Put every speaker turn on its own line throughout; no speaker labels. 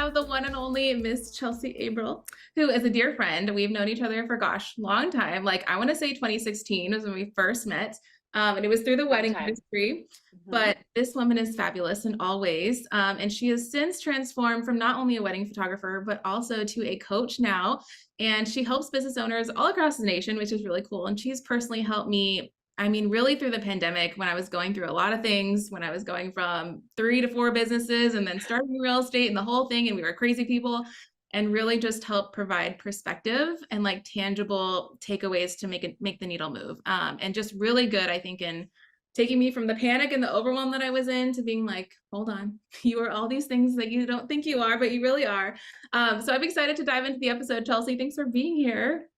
have the one and only Miss Chelsea Abril, who is a dear friend. We've known each other for gosh, long time. Like I want to say 2016 was when we first met. And it was through the
Long
wedding
time.
industry.
Mhm.
But this woman is fabulous in all ways. And she has since transformed from not only a wedding photographer, but also to a coach now. And she helps business owners all across the nation, which is really cool. And she's personally helped me, I mean, really through the pandemic when I was going through a lot of things, when I was going from 3 to 4 businesses and then starting real estate and the whole thing, and we were crazy people, and really just help provide perspective and like tangible takeaways to make the needle move. And just really good, I think, in taking me from the panic and the overwhelm that I was in to being like, hold on, you are all these things that you don't think you are, but you really are. So I'm excited to dive into the episode. Chelsea, thanks for being here.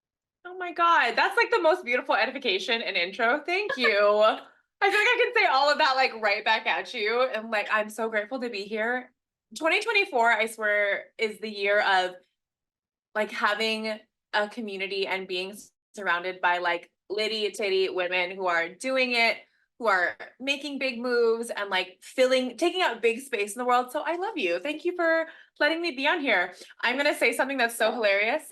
Oh my God, that's like the most beautiful edification and intro. Thank you. I feel like I can say all of that like right back at you. And like, I'm so grateful to be here. 2024, I swear, is the year of like having a community and being surrounded by like litty titty women who are doing it, who are making big moves and like taking out big space in the world. So I love you. Thank you for letting me be on here. I'm going to say something that's so hilarious.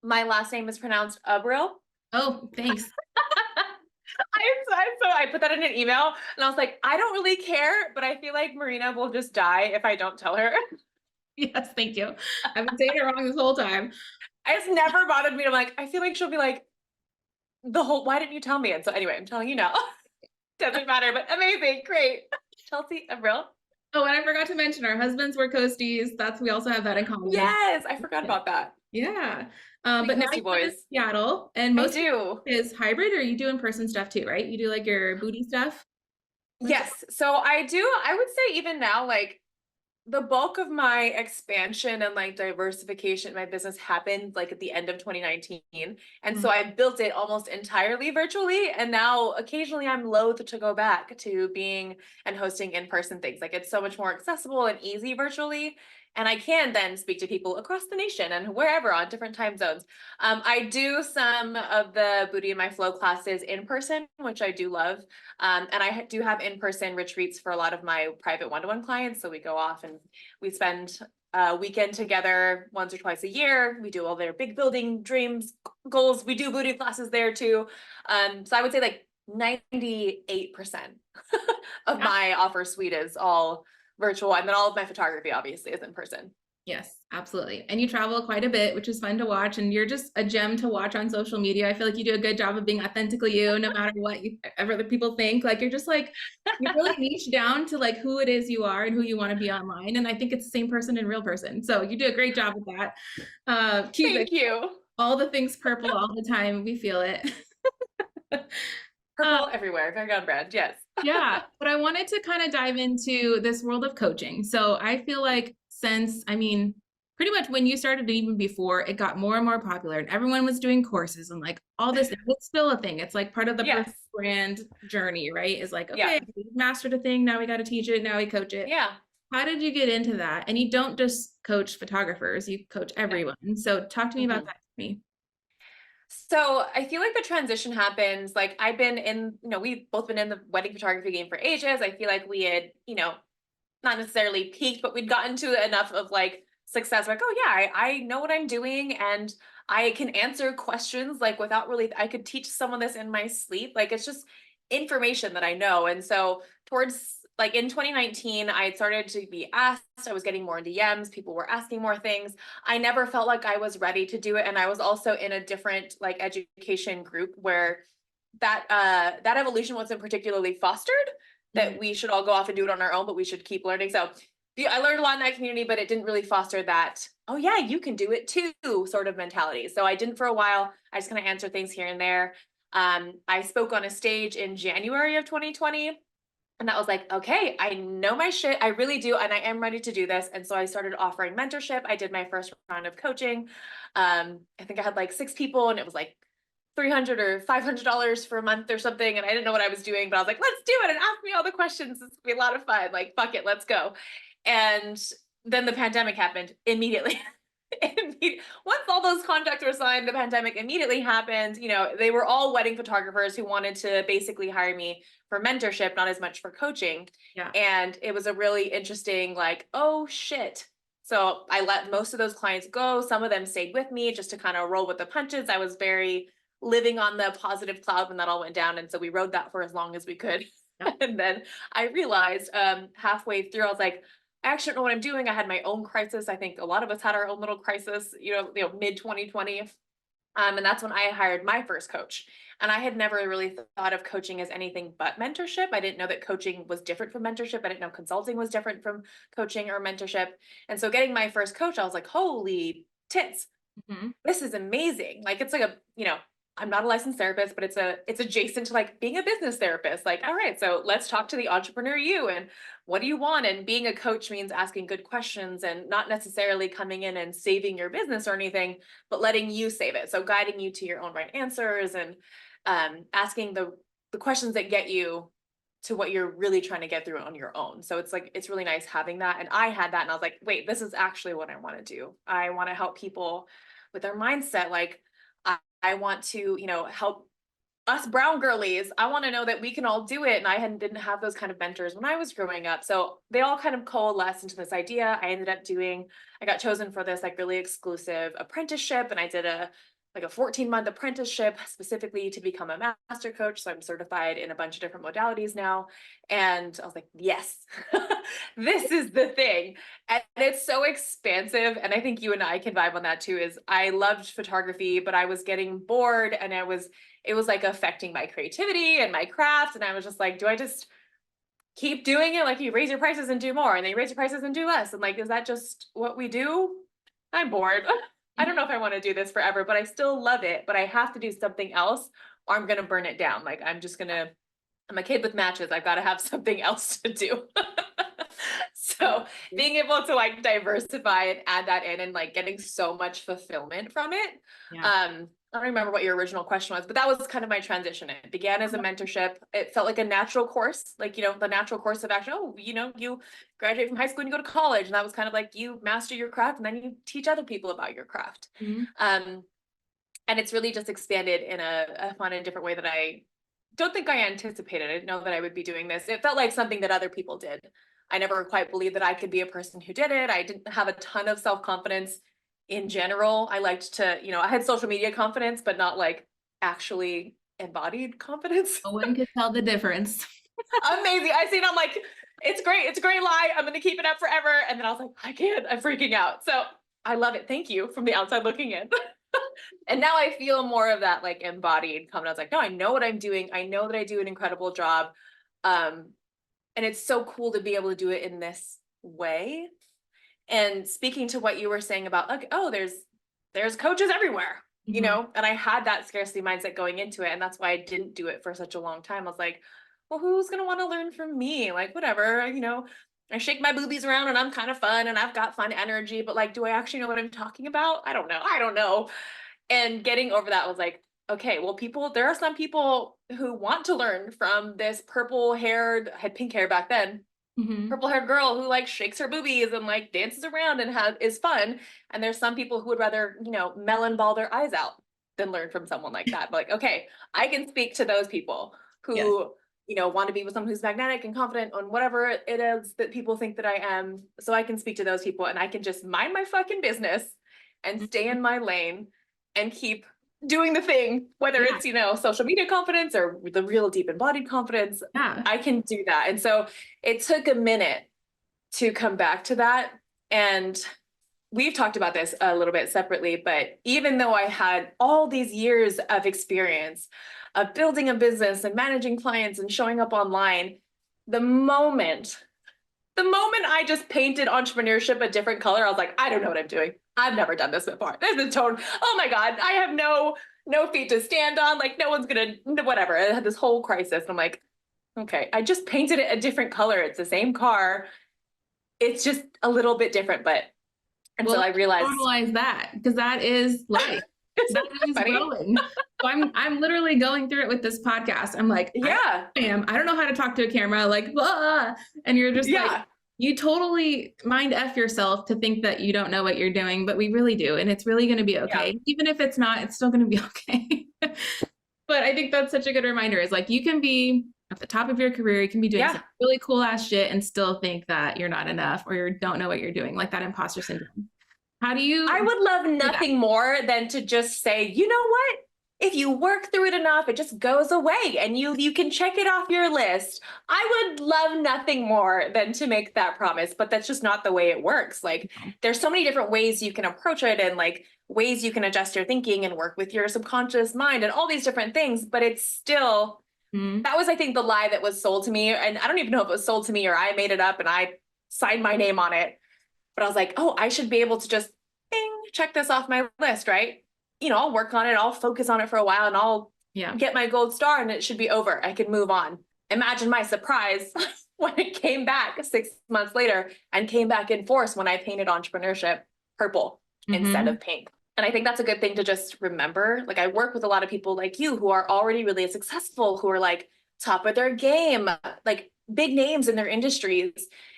My last name is pronounced Abril.
Oh, thanks.
I put that in an email and I was like, I don't really care, but I feel like Marina will just die if I don't tell her.
Yes, thank you. I've been saying it wrong this whole time.
It's never bothered me. I'm like, I feel like she'll be like, why didn't you tell me? And so anyway, I'm telling you now. Doesn't matter, but amazing. Great. Chelsea Abril.
Oh, and I forgot to mention our husbands were coasties. We also have that in common.
Yes, I forgot about that.
Yeah.
We
But now
coasty
you live in
boys.
Seattle, and
I
most
do.
is hybrid, or you do in-person stuff too, right? You do like your booty stuff? What's that?
Yes. So I do, I would say even now, like the bulk of my expansion and like diversification in my business happened like at the end of 2019. And so I built it almost entirely virtually. And now occasionally I'm loath to go back to being and hosting in-person things. Like it's so much more accessible and easy virtually. And I can then speak to people across the nation and wherever on different time zones. I do some of the Booty in My Flow classes in person, which I do love. And I do have in-person retreats for a lot of my private one-to-one clients. So we go off and we spend a weekend together once or twice a year. We do all their big building dreams, goals. We do booty classes there too. So I would say like 98% of
Yeah.
my offer suite is all virtual. And then all of my photography obviously is in person.
Yes, absolutely. And you travel quite a bit, which is fun to watch. And you're just a gem to watch on social media. I feel like you do a good job of being authentically you, no matter what other people think. Like you're just like, you really niche down to like who it is you are and who you want to be online. And I think it's the same person in real person. So you do a great job with that. Keep it
Thank you.
all the things purple all the time. We feel it.
Purple everywhere. Very on brand. Yes.
Yeah, but I wanted to kind of dive into this world of coaching. So I feel like I mean, pretty much when you started, even before, it got more and more popular and everyone was doing courses and like all this, it's still a thing. It's like part of the
Yes.
personal brand journey, right? Is like,
Yeah.
okay, we mastered a thing, now we got to teach it, now we coach it.
Yeah.
How did you get into that? And you don't just coach photographers, you coach
No.
everyone. So talk to me about
Mhm.
that for me.
So I feel like the transition happens, like I've been in, we've both been in the wedding photography game for ages. I feel like we had, not necessarily peaked, but we'd gotten to enough of like success, like, oh yeah, I know what I'm doing and I can answer questions like without really, I could teach someone this in my sleep. Like it's just information that I know. And so towards like in 2019, I had started to be asked, I was getting more DMs, people were asking more things. I never felt like I was ready to do it. And I was also in a different like education group where that evolution wasn't particularly fostered, that we should all go off and do it on our own, but we should keep learning. So I learned a lot in that community, but it didn't really foster that, oh yeah, you can do it too sort of mentality. So I didn't for a while. I just kind of answer things here and there. I spoke on a stage in January of 2020. And I was like, okay, I know my shit. I really do. And I am ready to do this. And so I started offering mentorship. I did my first round of coaching. I think I had like 6 people and it was like $300 or $500 for a month or something. And I didn't know what I was doing, but I was like, let's do it and ask me all the questions. It's gonna be a lot of fun. Like, fuck it, let's go. And then the pandemic happened immediately. Once all those contracts were signed, the pandemic immediately happened. They were all wedding photographers who wanted to basically hire me for mentorship, not as much for coaching.
Yeah.
And it was a really interesting, like, oh shit, So I let most of those clients go. Some of them stayed with me just to kind of roll with the punches. I was very living on the positive cloud when that all went down. And so we rode that for as long as we could.
Yep.
And then I realized halfway through, I was like, I actually don't know what I'm doing. I had my own crisis. I think a lot of us had our own little crisis, mid 2020. And that's when I hired my first coach. And I had never really thought of coaching as anything but mentorship. I didn't know that coaching was different from mentorship. I didn't know consulting was different from coaching or mentorship. And so getting my first coach, I was like, holy tits, this is amazing. Like, it's like I'm not a licensed therapist, but it's adjacent to like being a business therapist. Like, all right, so let's talk to the entrepreneur you, and what do you want? And being a coach means asking good questions and not necessarily coming in and saving your business or anything, but letting you save it. So guiding you to your own right answers, and asking the questions that get you to what you're really trying to get through on your own. So it's really nice having that. And I had that, and I was like, wait, this is actually what I want to do. I want to help people with their mindset. Like, I want to, help us brown girlies. I want to know that we can all do it. And I didn't have those kind of mentors when I was growing up. So they all kind of coalesced into this idea. I got chosen for this like really exclusive apprenticeship, and I did a 14-month apprenticeship specifically to become a master coach. So I'm certified in a bunch of different modalities now. And I was like, yes, this is the thing. And it's so expansive. And I think you and I can vibe on that too, is I loved photography, but I was getting bored, and it was like affecting my creativity and my craft. And I was just like, do I just keep doing it? Like, you raise your prices and do more, and then you raise your prices and do less. And like, is that just what we do? I'm bored. I don't know if I want to do this forever, but I still love it, but I have to do something else or I'm going to burn it down. Like, I'm a kid with matches. I've got to have something else to do. So being able to like diversify and add that in, and like getting so much fulfillment from it.
Yeah.
I don't remember what your original question was, but that was kind of my transition. It began as a mentorship. It felt like a natural course, like, the natural course of action. Oh, you graduate from high school and you go to college. And that was kind of like, you master your craft and then you teach other people about your craft. And it's really just expanded in a fun and different way that I don't think I anticipated. I didn't know that I would be doing this. It felt like something that other people did. I never quite believed that I could be a person who did it. I didn't have a ton of self-confidence in general. I liked to, I had social media confidence, but not like actually embodied confidence.
No one could tell the difference.
Amazing. I see it. I'm like, it's great. It's a great lie. I'm going to keep it up forever. And then I was like, I can't, I'm freaking out. So I love it. Thank you from the outside looking in. And now I feel more of that like embodied confidence. Like, no, I know what I'm doing. I know that I do an incredible job. And it's so cool to be able to do it in this way. And speaking to what you were saying about like, oh, there's coaches everywhere, and I had that scarcity mindset going into it. And that's why I didn't do it for such a long time. I was like, well, who's going to want to learn from me? Like, whatever, I shake my boobies around and I'm kind of fun and I've got fun energy, but like, do I actually know what I'm talking about? I don't know. And getting over that was like, okay, well, there are some people who want to learn from this had pink hair back then, purple haired girl who like shakes her boobies and like dances around and is fun. And there's some people who would rather, melon ball their eyes out than learn from someone like that. But like, okay, I can speak to those people who, want to be with someone who's magnetic and confident on whatever it is that people think that I am. So I can speak to those people and I can just mind my fucking business and stay in my lane and keep doing the thing, whether it's, social media confidence or the real deep embodied confidence. I can do that. And so it took a minute to come back to that. And we've talked about this a little bit separately, but even though I had all these years of experience of building a business and managing clients and showing up online, the moment I just painted entrepreneurship a different color, I was like, I don't know what I'm doing. I've never done this before. This is oh my God, I have no feet to stand on. Like, no one's gonna, whatever. I had this whole crisis. And I'm like, okay, I just painted it a different color. It's the same car. It's just a little bit different, so I realized.
Normalize that, because that is life. That is growing. So I'm literally going through it with this podcast. I'm like, I don't know how to talk to a camera, like, blah. And you're just like, you totally mind F yourself to think that you don't know what you're doing, but we really do. And it's really going to be okay. Yeah. Even if it's not, it's still going to be okay. But I think that's such a good reminder, is like, you can be at the top of your career, you can be doing
Yeah.
some really cool ass shit and still think that you're not enough or you don't know what you're doing, like that imposter syndrome. How do
I
you
would love
do that?
nothing more than to just say, you know what? If you work through it enough, it just goes away and you can check it off your list. I would love nothing more than to make that promise, but that's just not the way it works. Like there's so many different ways you can approach it and like ways you can adjust your thinking and work with your subconscious mind and all these different things, but it's still,
Mhm.
that was, I think, the lie that was sold to me. And I don't even know if it was sold to me or I made it up and I signed my name on it. But I was like, oh, I should be able to just bing, check this off my list, right? You know, I'll work on it, I'll focus on it for a while and I'll get my gold star and it should be over. I can move on. Imagine my surprise when it came back 6 months later and came back in force when I painted entrepreneurship purple instead of pink. And I think that's a good thing to just remember. Like I work with a lot of people like you who are already really successful, who are like top of their game, like big names in their industries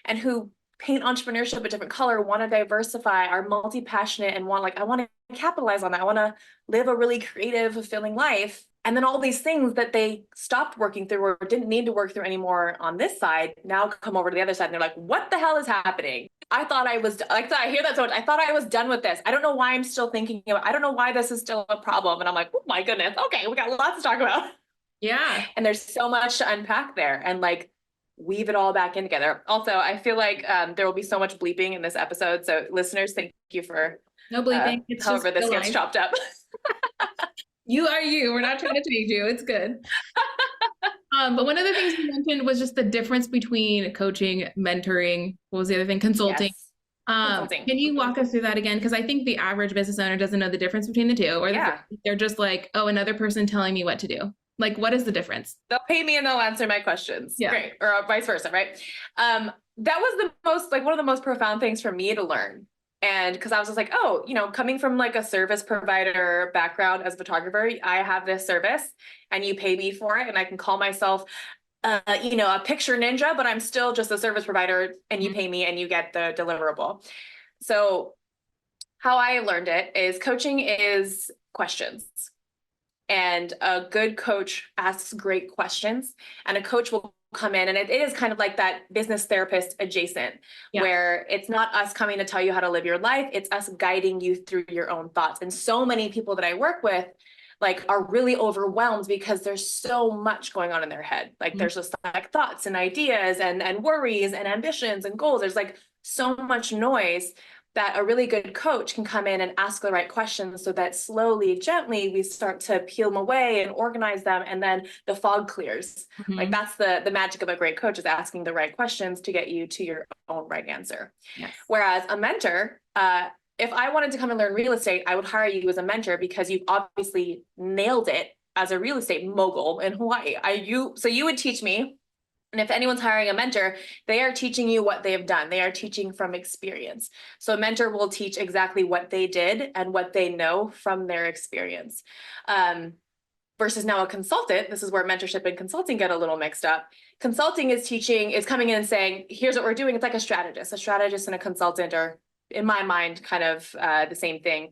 and who paint entrepreneurship a different color, want to diversify, are multi-passionate and want like, I want to capitalize on that. I want to live a really creative, fulfilling life. And then all these things that they stopped working through or didn't need to work through anymore on this side now come over to the other side and they're like, what the hell is happening? I thought I was like, I hear that so much. I thought I was done with this. I don't know why I'm still thinking about, I don't know why this is still a problem. And I'm like, oh my goodness. Okay, we got lots to talk about.
Yeah.
And there's so much to unpack there and like weave it all back in together. Also, I feel like there will be so much bleeping in this episode. So listeners, thank you for
No bleeping. It's
however
just
this
real
gets
life.
chopped up.
You are you. We're not trying to change you. It's good. But one of the things you mentioned was just the difference between coaching, mentoring. What was the other thing? Consulting.
Yes. Consulting.
Can you walk us through that again? Because I think the average business owner doesn't know the difference between the two, or they're just like, oh, another person telling me what to do. Like, what is the difference?
They'll pay me and they'll answer my questions.
Yeah.
Great. Or vice versa, right? That was the most, like one of the most profound things for me to learn. And because I was just like, oh, you know, coming from like a service provider background as a photographer, I have this service and you pay me for it. And I can call myself, you know, a picture ninja, but I'm still just a service provider and you pay me and you get the deliverable. So how I learned it is coaching is questions. And a good coach asks great questions and a coach will come in and it is kind of like that business therapist adjacent where it's not us coming to tell you how to live your life. It's us guiding you through your own thoughts. And so many people that I work with like are really overwhelmed because there's so much going on in their head. Like there's just like thoughts and ideas and worries and ambitions and goals. There's like so much noise that a really good coach can come in and ask the right questions so that slowly, gently, we start to peel them away and organize them. And then the fog clears. Like that's the magic of a great coach is asking the right questions to get you to your own right answer.
Yes.
Whereas a mentor, if I wanted to come and learn real estate, I would hire you as a mentor because you've obviously nailed it as a real estate mogul in Hawaii. So you would teach me. And if anyone's hiring a mentor, they are teaching you what they've done. They are teaching from experience. So a mentor will teach exactly what they did and what they know from their experience. Versus now a consultant, this is where mentorship and consulting get a little mixed up. Consulting is coming in and saying, here's what we're doing. It's like a strategist and a consultant are, in my mind, kind of the same thing.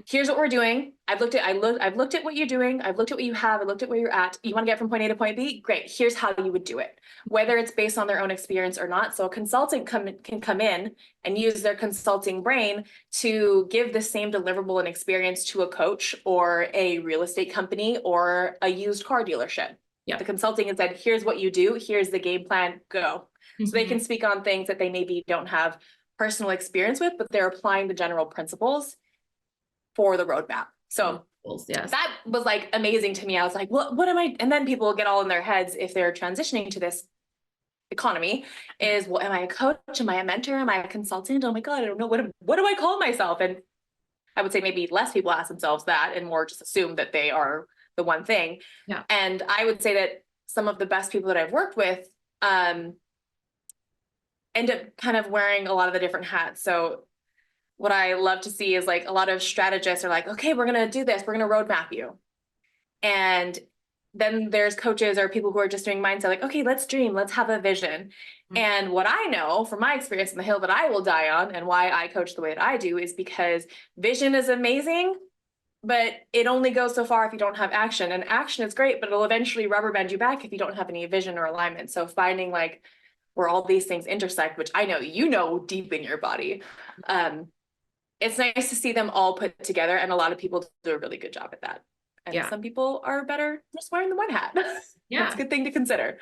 Here's what we're doing. I've looked at what you're doing. I've looked at what you have. I looked at where you're at. You want to get from point A to point B? Great. Here's how you would do it, whether it's based on their own experience or not. So a consultant can come in and use their consulting brain to give the same deliverable and experience to a coach or a real estate company or a used car dealership. Yeah. The consulting has said, here's what you do. Here's the game plan. Go. So they can speak on things that they maybe don't have personal experience with, but they're applying the general principles for the roadmap. So that was like amazing to me. I was like, well, what am I? And then people get all in their heads if they're transitioning to this economy is, well, am I a coach? Am I a mentor? Am I a consultant? Oh my God, I don't know. What do I call myself? And I would say maybe less people ask themselves that and more just assume that they are the one thing. Yeah. And I would say that some of the best people that I've worked with end up kind of wearing a lot of the different hats. So what I love to see is like a lot of strategists are like, okay, we're going to do this. We're going to roadmap you. And then there's coaches or people who are just doing mindset, like, okay, let's dream, let's have a vision. And what I know from my experience in the hill that I will die on and why I coach the way that I do is because vision is amazing, but it only goes so far if you don't have action, and action is great, but it'll eventually rubber band you back if you don't have any vision or alignment. So finding like where all these things intersect, which I know, you know, deep in your body, it's nice to see them all put together. And a lot of people do a really good job at that. And
Yeah.
some people are better just wearing the one hat.
Yeah.
That's a good thing to consider.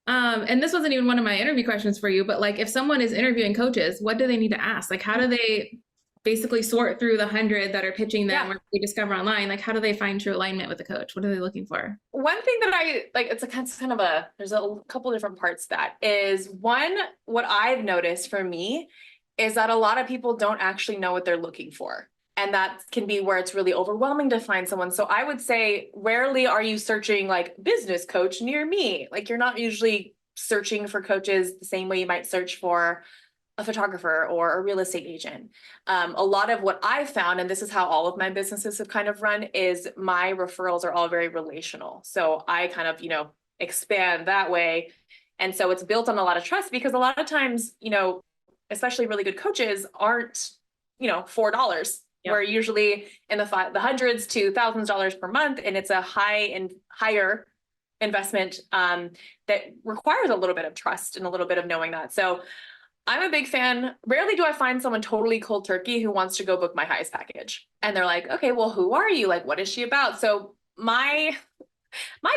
And this wasn't even one of my interview questions for you, but like if someone is interviewing coaches, what do they need to ask? Like, how do they basically sort through the 100 that are pitching them or they discover online? Like, how do they find true alignment with the coach? What are they looking for?
One thing that I like, it's a kind of a, there's a couple different parts that is one, what I've noticed for me is that a lot of people don't actually know what they're looking for. And that can be where it's really overwhelming to find someone. So I would say, rarely are you searching like business coach near me. Like you're not usually searching for coaches the same way you might search for a photographer or a real estate agent. A lot of what I've found, and this is how all of my businesses have kind of run, is my referrals are all very relational. So I kind of, you know, expand that way. And so it's built on a lot of trust, because a lot of times, you know, especially really good coaches aren't, you know, $4. We're usually in the hundreds to thousands of dollars per month. And it's a higher investment that requires a little bit of trust and a little bit of knowing that. So I'm a big fan. Rarely do I find someone totally cold turkey who wants to go book my highest package. And they're like, okay, well, who are you? Like, what is she about? So my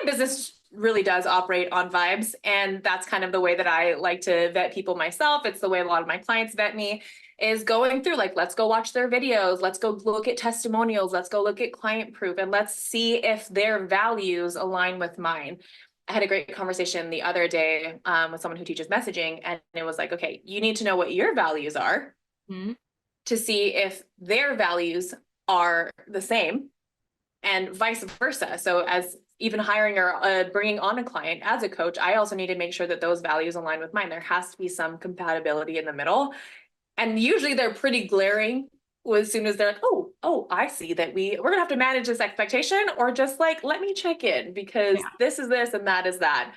business really does operate on vibes. And that's kind of the way that I like to vet people myself. It's the way a lot of my clients vet me, is going through like, let's go watch their videos. Let's go look at testimonials. Let's go look at client proof, and let's see if their values align with mine. I had a great conversation the other day with someone who teaches messaging, and it was like, okay, you need to know what your values are to see if their values are the same, and vice versa. So as even hiring or bringing on a client as a coach, I also need to make sure that those values align with mine. There has to be some compatibility in the middle. And usually they're pretty glaring as soon as they're like, oh, I see that we're gonna have to manage this expectation, or just like, let me check in because this is this and that is that.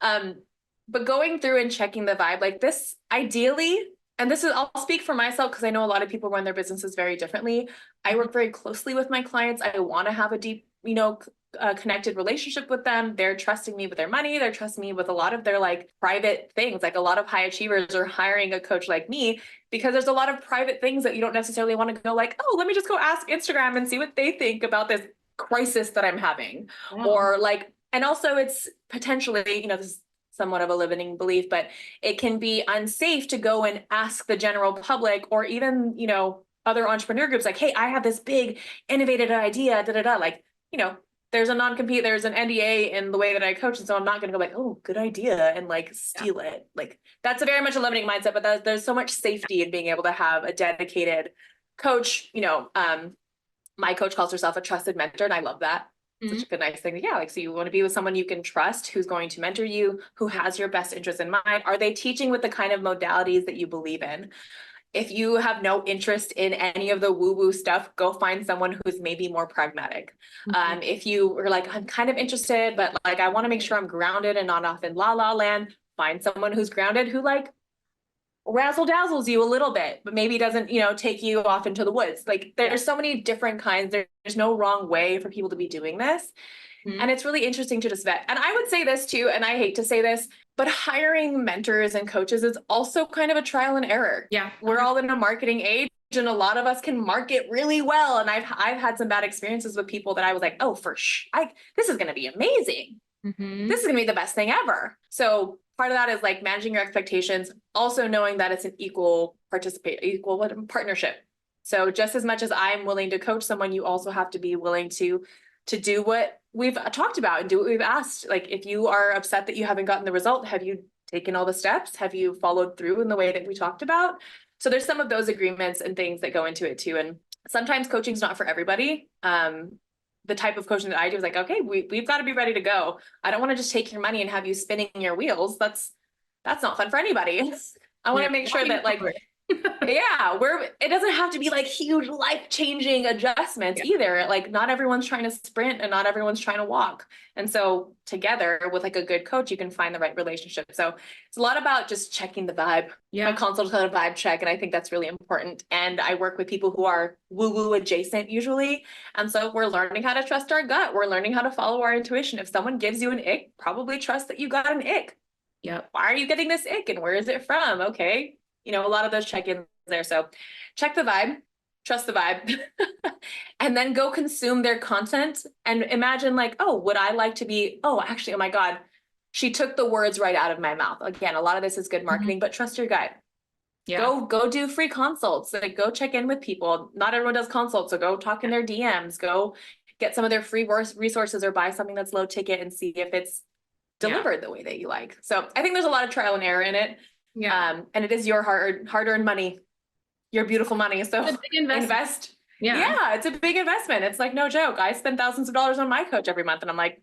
But going through and checking the vibe like this, ideally, and this is, I'll speak for myself because I know a lot of people run their businesses very differently. I work very closely with my clients. I want to have a deep, you know, connected relationship with them. They're trusting me with their money. They're trusting me with a lot of their like private things. Like a lot of high achievers are hiring a coach like me because there's a lot of private things that you don't necessarily want to go like, oh, let me just go ask Instagram and see what they think about this crisis that I'm having. Or like, and also it's potentially, you know, this is somewhat of a limiting belief, but it can be unsafe to go and ask the general public or even, you know, other entrepreneur groups like, hey, I have this big innovative idea, like, you know, there's a non-compete, there's an NDA in the way that I coach. And so I'm not going to go like, oh, good idea, and like steal it. Like that's a very much a limiting mindset, but there's so much safety in being able to have a dedicated coach. You know, my coach calls herself a trusted mentor, and I love that. Such a good, nice thing. Yeah. Like, so you want to be with someone you can trust, who's going to mentor you, who has your best interest in mind. Are they teaching with the kind of modalities that you believe in? If you have no interest in any of the woo-woo stuff, go find someone who's maybe more pragmatic. If you are like, I'm kind of interested, but like, I want to make sure I'm grounded and not off in la la land, find someone who's grounded, who like razzle dazzles you a little bit, but maybe doesn't, you know, take you off into the woods. Like there's so many different kinds. There's no wrong way for people to be doing this. And it's really interesting to just vet. And I would say this too, and I hate to say this, but hiring mentors and coaches is also kind of a trial and error.
Yeah.
We're all in a marketing age, and a lot of us can market really well. And I've had some bad experiences with people that I was like, oh, this is going to be amazing. This is going to be the best thing ever. So part of that is like managing your expectations, also knowing that it's an equal partnership. So just as much as I'm willing to coach someone, you also have to be willing to do what we've talked about and do what we've asked. Like if you are upset that you haven't gotten the result, have you taken all the steps? Have you followed through in the way that we talked about? So there's some of those agreements and things that go into it too. And sometimes coaching's not for everybody. The type of coaching that I do is like, okay, we've got to be ready to go. I don't want to just take your money and have you spinning your wheels. That's not fun for anybody. I want to make sure that like, Yeah, it doesn't have to be like huge life-changing adjustments
Yeah.
either. Like not everyone's trying to sprint and not everyone's trying to walk. And so together with like a good coach, you can find the right relationship. So it's a lot about just checking the vibe. My
Yeah.
consult is called a vibe check, and I think that's really important. And I work with people who are woo-woo adjacent usually. And so we're learning how to trust our gut. We're learning how to follow our intuition. If someone gives you an ick, probably trust that you got an ick.
Yep.
Why are you getting this ick and where is it from? Okay. A lot of those check-ins there. So check the vibe, trust the vibe, and then go consume their content and imagine like, oh, would I like to be, oh, actually, oh my God, she took the words right out of my mouth. Again, a lot of this is good marketing, but trust your gut.
Yeah.
Go do free consults. Like go check in with people. Not everyone does consults. So go talk in their DMs, go get some of their free resources or buy something that's low ticket and see if it's delivered the way that you like. So I think there's a lot of trial and error in it.
Yeah.
And it is your hard-earned money, your beautiful money. So
It's a big investment.
invest.
Yeah.
Yeah, it's a big investment. It's like no joke. I spend thousands of dollars on my coach every month, and I'm like,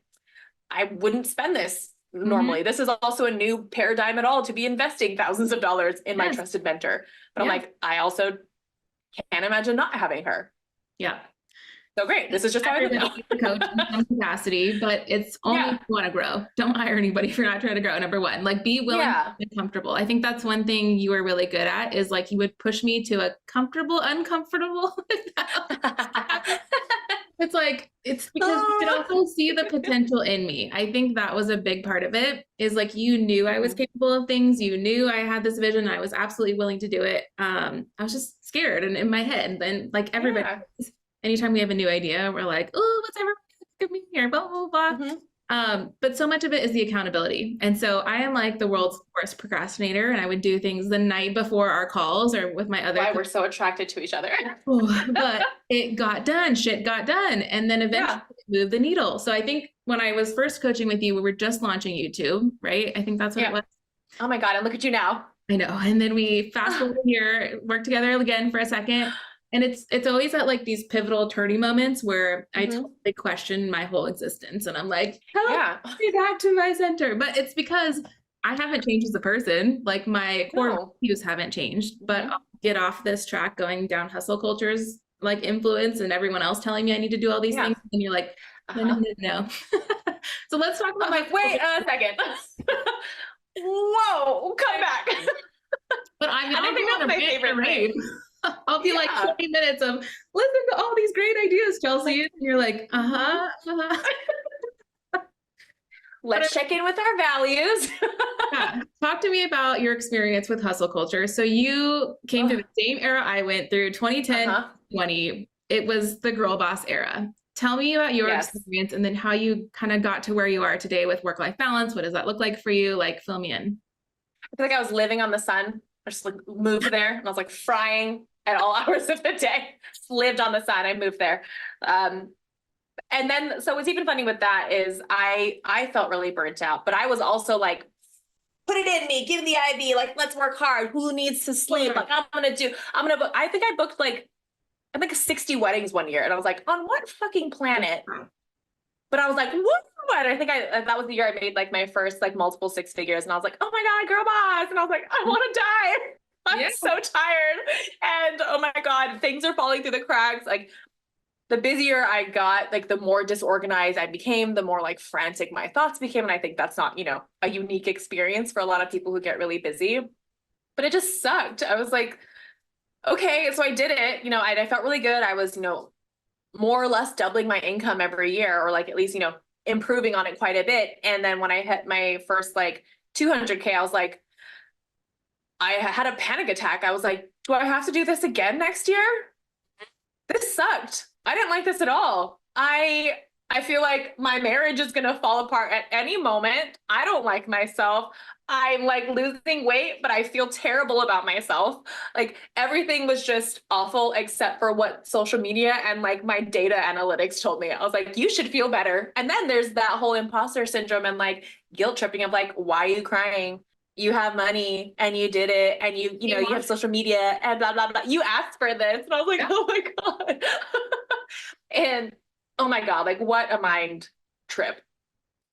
I wouldn't spend this normally. This is also a new paradigm at all to be investing thousands of dollars in my trusted mentor. But I'm like, I also can't imagine not having her.
Yeah.
So great. This is just how I live now.
Everybody needs a coach in some capacity, but it's only if you want to grow. Don't hire anybody if you're not trying to grow. Number one, like be willing to be comfortable. I think that's one thing you were really good at is like you would push me to a comfortable, uncomfortable. It's like, it's because you could also see the potential in me. I think that was a big part of it is like, you knew I was capable of things. You knew I had this vision. I was absolutely willing to do it. I was just scared and in my head. And then like everybody, anytime we have a new idea, we're like, oh, what's everybody give me here, blah, blah, blah. But so much of it is the accountability. And so I am like the world's worst procrastinator, and I would do things the night before our calls or with my other.
Why we're so attracted to each other.
But it got done, shit got done. And then eventually it moved the needle. So I think when I was first coaching with you, we were just launching YouTube, right? I think that's what it was.
Oh my God. And look at you now.
I know. And then we fast forward here, work together again for a second. And it's always at like these pivotal turning moments where I totally question my whole existence. And I'm like, help me back to my center. But it's because I haven't changed as a person. Like my core values haven't changed, but I'll get off this track going down hustle culture's like influence and everyone else telling me I need to do all these things. And you're like, no. So let's talk about
wait a second. Whoa, come back.
But I don't think that's my favorite thing. I'll be like 20 minutes of listen to all these great ideas, Chelsea. And you're like,
Let's check in with our values.
Talk to me about your experience with hustle culture. So you came to the same era I went through, 2010, 20. It was the girl boss era. Tell me about your experience and then how you kind of got to where you are today with work-life balance. What does that look like for you? Like, fill me in.
I feel like I was living on the sun. I just like moved there and I was like frying at all hours of the day. Just lived on the sun. I moved there. And then, so what's even funny with that is I felt really burnt out, but I was also like, put it in me, give me the IV, like, let's work hard. Who needs to sleep? Like, I think I booked like 60 weddings one year. And I was like, on what fucking planet? But I was like, what? I think that was the year I made like my first like multiple six figures. And I was like, oh my God, girl boss. And I was like, I want to die. I'm so tired. And oh my God, things are falling through the cracks. Like the busier I got, like the more disorganized I became, the more like frantic my thoughts became. And I think that's not, a unique experience for a lot of people who get really busy, but it just sucked. I was like, okay, so I did it. I felt really good. I was, more or less doubling my income every year, or like at least, improving on it quite a bit. And then when I hit my first like 200K, I was like, I had a panic attack. I was like, do I have to do this again next year? This sucked. I didn't like this at all. I feel like my marriage is going to fall apart at any moment. I don't like myself. I'm like losing weight, but I feel terrible about myself. Like everything was just awful except for what social media and like my data analytics told me. I was like, you should feel better. And then there's that whole imposter syndrome and like guilt tripping of like, why are you crying? You have money and you did it. And you have social media and blah, blah, blah. You asked for this. And I was like, oh my God. And oh my God, like what a mind trip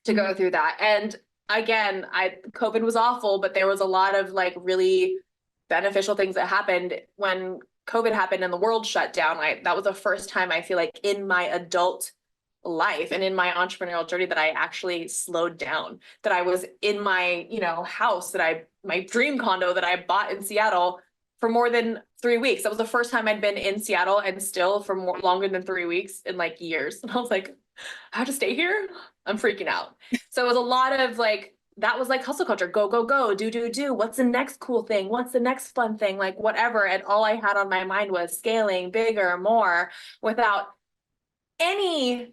to go through that. And again, COVID was awful, but there was a lot of like really beneficial things that happened when COVID happened and the world shut down. That was the first time I feel like in my adult life and in my entrepreneurial journey that I actually slowed down, that I was in my, house my dream condo that I bought in Seattle for more than 3 weeks. That was the first time I'd been in Seattle and still for longer than 3 weeks in like years. And I was like, I have to stay here. I'm freaking out. So it was a lot of like, that was like hustle culture, go, go, go, do. What's the next cool thing? What's the next fun thing? Like whatever. And all I had on my mind was scaling bigger, more, without any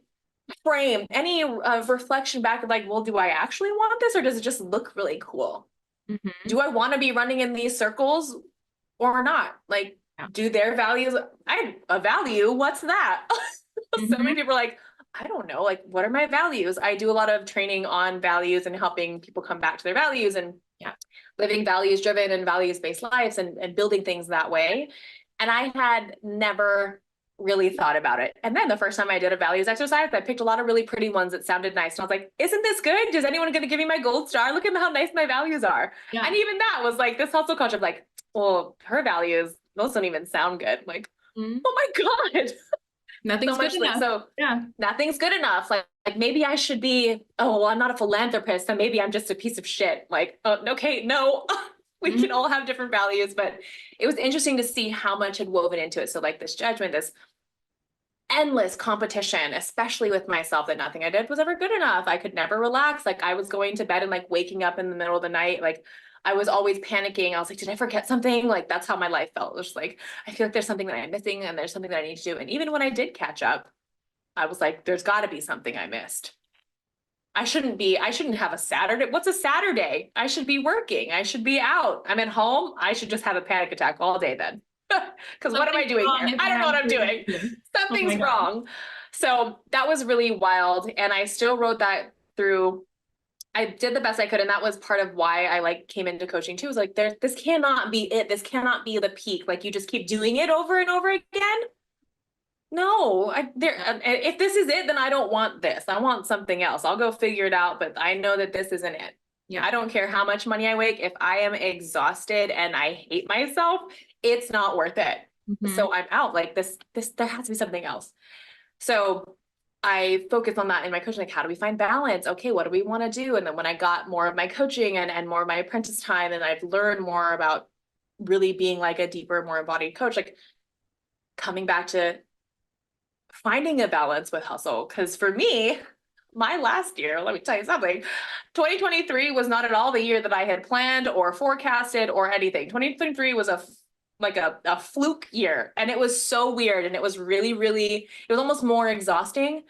frame, any reflection back of like, well, do I actually want this or does it just look really cool?
Mm-hmm.
Do I want to be running in these circles or not? Like, do their values, a value, what's that? So many people are like, I don't know, like, what are my values? I do a lot of training on values and helping people come back to their values and living values driven and values based lives and building things that way. And I had never really thought about it. And then the first time I did a values exercise, I picked a lot of really pretty ones that sounded nice. And I was like, isn't this good? Is anyone going to give me my gold star? Look at how nice my values are. Yeah. And even that was like this hustle culture of like, well, her values, those don't even sound good. I'm like, oh my God.
Nothing's good enough.
So nothing's good enough. Like maybe I should be, oh, well, I'm not a philanthropist. So maybe I'm just a piece of shit. Like, okay, no, we can all have different values, but it was interesting to see how much had woven into it. So like this judgment, this endless competition, especially with myself, that nothing I did was ever good enough. I could never relax. Like I was going to bed and like waking up in the middle of the night. Like I was always panicking. I was like, did I forget something? Like that's how my life felt. It was like, I feel like there's something that I'm missing and there's something that I need to do. And even when I did catch up, I was like, there's gotta be something I missed. I shouldn't have a Saturday. What's a Saturday? I should be working. I should be out. I'm at home. I should just have a panic attack all day then. Because what am I doing here? I don't know what I'm doing. Something's wrong. So that was really wild. And I still wrote that through. I did the best I could. And that was part of why I like came into coaching too. It was like, this cannot be it. This cannot be the peak. Like you just keep doing it over and over again. No, if this is it, then I don't want this. I want something else. I'll go figure it out, but I know that this isn't it. Yeah. I don't care how much money I make. If I am exhausted and I hate myself, it's not worth it. Mm-hmm. So I'm out. Like this, there has to be something else. So I focused on that in my coaching. Like, how do we find balance? Okay, what do we want to do? And then when I got more of my coaching and more of my apprentice time, and I've learned more about really being like a deeper, more embodied coach, like coming back to finding a balance with hustle. Because for me, my last year, let me tell you something, 2023 was not at all the year that I had planned or forecasted or anything. 2023 was a fluke year. And it was so weird. And it was really, really, it was almost more exhausting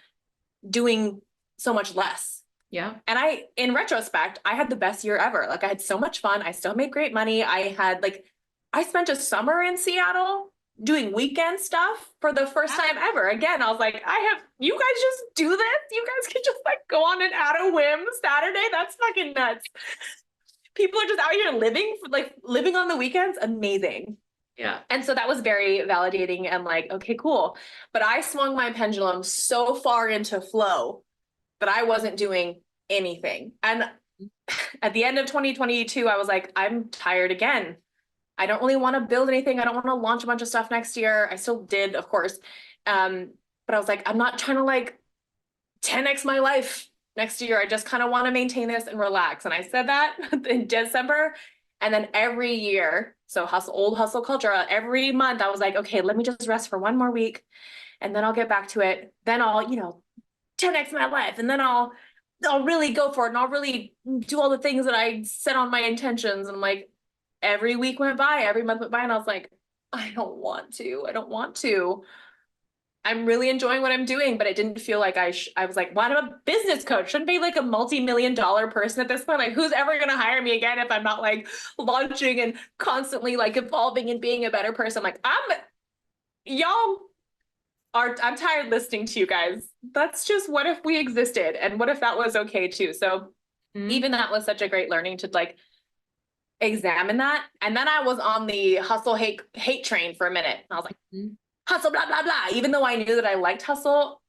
doing so much less. Yeah. And in retrospect, I had the best year ever. Like I had so much fun. I still made great money. I spent a summer in Seattle doing weekend stuff for the first time ever. Again, I was like, you guys just do this? You guys can just like go on an at a whim Saturday? That's fucking nuts. People are just out here living on the weekends. Amazing. Yeah. And so that was very validating and like, okay, cool. But I swung my pendulum so far into flow that I wasn't doing anything. And at the end of 2022, I was like, I'm tired again. I don't really want to build anything. I don't want to launch a bunch of stuff next year. I still did, of course. But I was like, I'm not trying to like 10x my life next year. I just kind of want to maintain this and relax. And I said that in December. And then every year, so old hustle culture, every month I was like, okay, let me just rest for one more week and then I'll get back to it. Then I'll, 10x my life. And then I'll really go for it. And I'll really do all the things that I set on my intentions. And I'm like, every week went by, every month went by. And I was like, I don't want to. I'm really enjoying what I'm doing, but it didn't feel like I was like, well, I'm a business coach. Shouldn't be like a multi-million-dollar person at this point. Like who's ever going to hire me again if I'm not like launching and constantly like evolving and being a better person? Like I'm tired listening to you guys. That's just what if we existed and what if that was okay too? So even that was such a great learning to like examine that. And then I was on the hustle hate train for a minute. I was like, hustle, blah, blah, blah. Even though I knew that I liked hustle,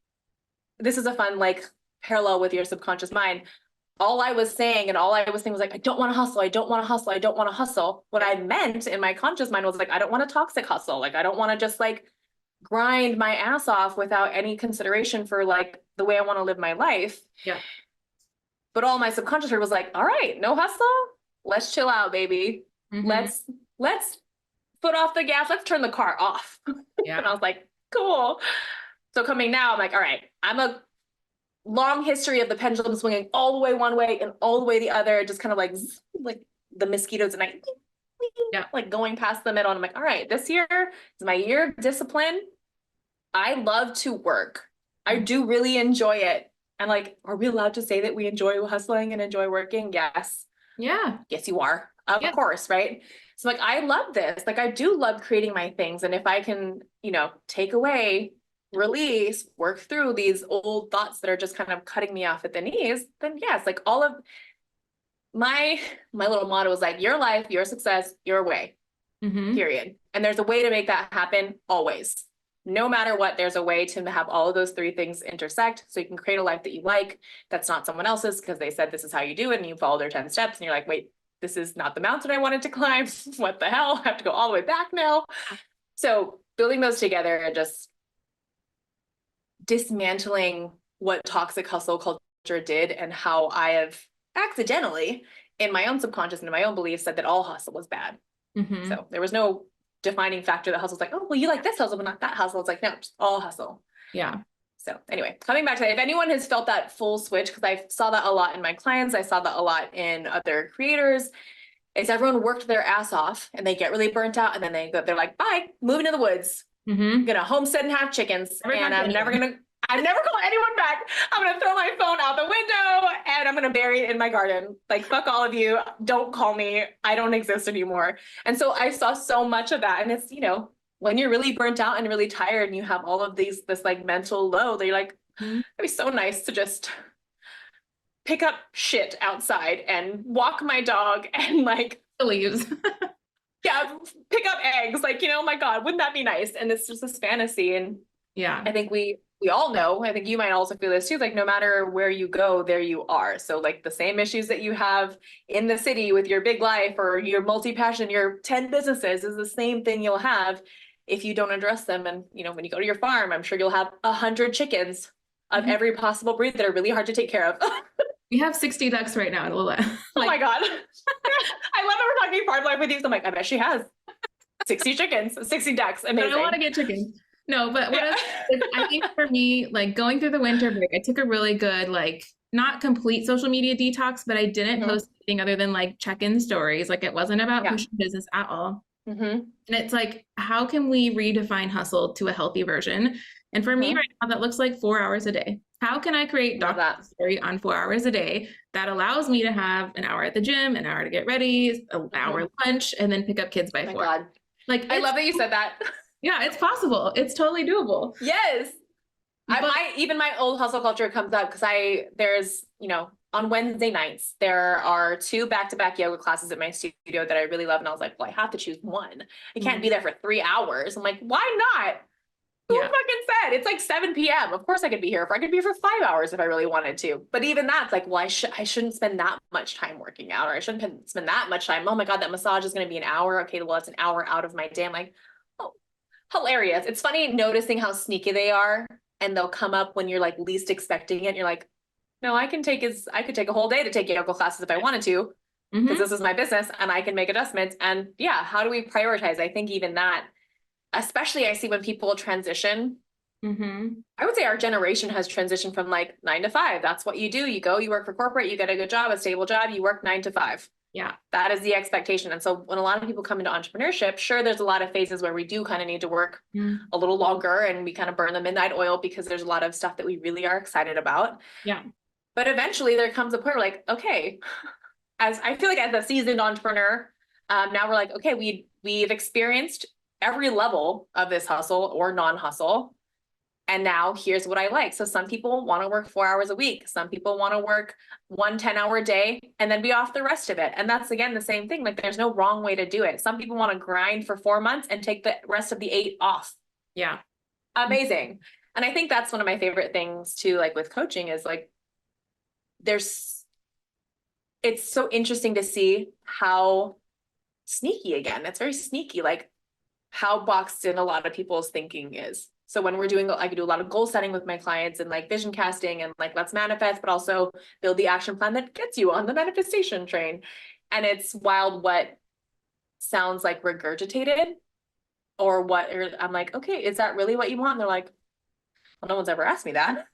this is a fun like parallel with your subconscious mind. all I was saying and all I was thinking was like, I don't want to hustle. I don't want to hustle. I don't want to hustle. What I meant in my conscious mind was like, I don't want a toxic hustle. Like, I don't want to just like grind my ass off without any consideration for like the way I want to live my life.
Yeah.
But all my subconscious was like, all right, no hustle. Let's chill out, baby.
Mhm.
Let's foot off the gas. Let's turn the car off.
Yeah.
And I was like, cool. So coming now, I'm like, all right, I'm a long history of the pendulum swinging all the way one way and all the way the other, just kind of like the mosquitoes at night,
Yeah.
like going past the middle. And I'm like, all right, this year is my year of discipline. I love to work. I do really enjoy it. And like, are we allowed to say that we enjoy hustling and enjoy working? Yes.
Yeah.
Yes, you are. Of
Yeah.
course, right? So like, I love this. Like, I do love creating my things. And if I can, you know, take away, release, work through these old thoughts that are just kind of cutting me off at the knees, then yes, like all of my little motto is like, your life, your success, your way,
Mhm.
period. And there's a way to make that happen always. No matter what, there's a way to have all of those three things intersect so you can create a life that you like, that's not someone else's because they said this is how you do it and you follow their 10 steps and you're like, wait, this is not the mountain I wanted to climb. What the hell? I have to go all the way back now. So building those together and just dismantling what toxic hustle culture did and how I have accidentally in my own subconscious and in my own beliefs said that all hustle was bad.
Mhm.
So there was no defining factor that hustle's like, oh, well, you like this hustle, but not that hustle. It's like, no, just all hustle.
Yeah.
So anyway, coming back to that, if anyone has felt that full switch, because I saw that a lot in my clients, I saw that a lot in other creators, is everyone worked their ass off and they get really burnt out and then they're like, bye, moving to the woods.
Mhm.
I'm gonna homestead and have chickens
Never
and
talk to
I'm never calling anyone back. I'm gonna throw my phone out the window and I'm gonna bury it in my garden. Like, fuck all of you. Don't call me. I don't exist anymore. And so I saw so much of that. And it's, you know, when you're really burnt out and really tired and you have all of this like mental load, that you're like,
Mhm.
it'd be so nice to just pick up shit outside and walk my dog and like,
The leaves.
yeah, pick up eggs. Like, you know, oh my God, wouldn't that be nice? And it's just this fantasy. And
Yeah.
I think we all know, I think you might also feel this too, like no matter where you go, there you are. So like the same issues that you have in the city with your big life or your multi-passion, your 10 businesses is the same thing you'll have if you don't address them. And, you know, when you go to your farm, I'm sure you'll have 100 chickens of
Mhm.
every possible breed that are really hard to take care of.
We have 60 ducks right now in Lula.
Oh my God. I love that we're talking farm life with you. So I'm like, I bet she has 60 chickens, 60 ducks. Amazing.
I want to get chickens. No, but
Yeah.
I think for me, like going through the winter break, I took a really good, like, not complete social media detox, but I didn't
Mhm.
post anything other than like check-in stories. Like it wasn't about
Yeah.
pushing business at all.
Mm-hmm.
And it's like, how can we redefine hustle to a healthy version? And for me
Mhm.
right now, that looks like 4 hours a day. How can I create
Love that.
document story on 4 hours a day that allows me to have an hour at the gym, an hour to get ready, an hour lunch, and then pick up kids by
Oh my
4?
God.
Like,
I love that you said that.
yeah, it's possible. It's totally doable.
Yes. Even my old hustle culture comes up because there's, you know, on Wednesday nights, there are 2 back-to-back yoga classes at my studio that I really love. And I was like, well, I have to choose one. I can't be there for 3 hours. I'm like, why not? Who
Yeah.
fucking said? It's like 7 p.m. Of course I could be here. I could be here for 5 hours if I really wanted to. But even that's like, well, I shouldn't spend that much time working out, or I shouldn't spend that much time. Oh my God, that massage is going to be an hour. Okay, well, it's an hour out of my day. I'm like, oh, hilarious. It's funny noticing how sneaky they are. And they'll come up when you're like least expecting it. You're like, no, I could take a whole day to take yoga classes if I wanted to, because
Mhm.
this is my business and I can make adjustments. And yeah, how do we prioritize? I think even that, especially I see when people transition,
Mhm.
I would say our generation has transitioned from like 9 to 5. That's what you do. You go, you work for corporate, you get a good job, a stable job, you work 9 to 5.
Yeah.
That is the expectation. And so when a lot of people come into entrepreneurship, sure, there's a lot of phases where we do kind of need to work a little longer and we kind of burn the midnight oil because there's a lot of stuff that we really are excited about.
Yeah.
But eventually there comes a point where like, okay, as I feel like as a seasoned entrepreneur, now we're like, okay, we've experienced every level of this hustle or non-hustle. And now here's what I like. So some people want to work 4 hours a week. Some people want to work 1 10-hour day and then be off the rest of it. And that's, again, the same thing. Like there's no wrong way to do it. Some people want to grind for 4 months and take the rest of the 8 off.
Yeah.
Amazing. And I think that's one of my favorite things too, like with coaching is like, there's it's so interesting to see how sneaky, again, it's very sneaky, like how boxed in a lot of people's thinking is. So when we're doing, I could do a lot of goal setting with my clients and like vision casting and like, let's manifest, but also build the action plan that gets you on the manifestation train. And it's wild what sounds like regurgitated or what, or I'm like, okay, is that really what you want? And they're like, well, no one's ever asked me that.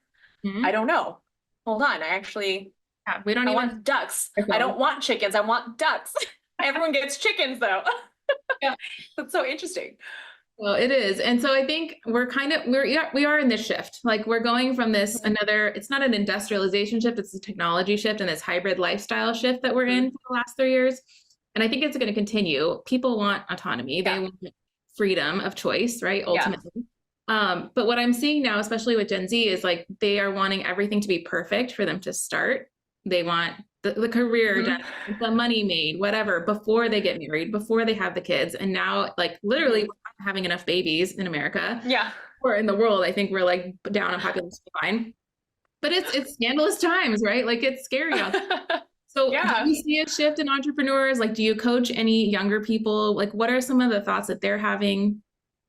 Mhm.
I don't know. Hold on.
Yeah, we don't
I
even
want ducks. I don't want chickens. I want ducks. Everyone gets chickens though.
Yeah.
That's so interesting.
Well, it is. And so I think we are in this shift. Like we're going from this another, it's not an industrialization shift, it's a technology shift and this hybrid lifestyle shift that we're in for the last 3 years. And I think it's going to continue. People want autonomy. They want freedom of choice, right? Ultimately. But what I'm seeing now, especially with Gen Z, is like they are wanting everything to be perfect for them to start. They want the career done, the money made, whatever, before they get married, before they have the kids. And now, like literally, we're not having enough babies in America.
Yeah.
Or in the world, I think we're like down on population decline. But it's scandalous times, right? Like it's scary out there. So
Yeah.
do you see a shift in entrepreneurs? Like, do you coach any younger people? Like, what are some of the thoughts that they're having?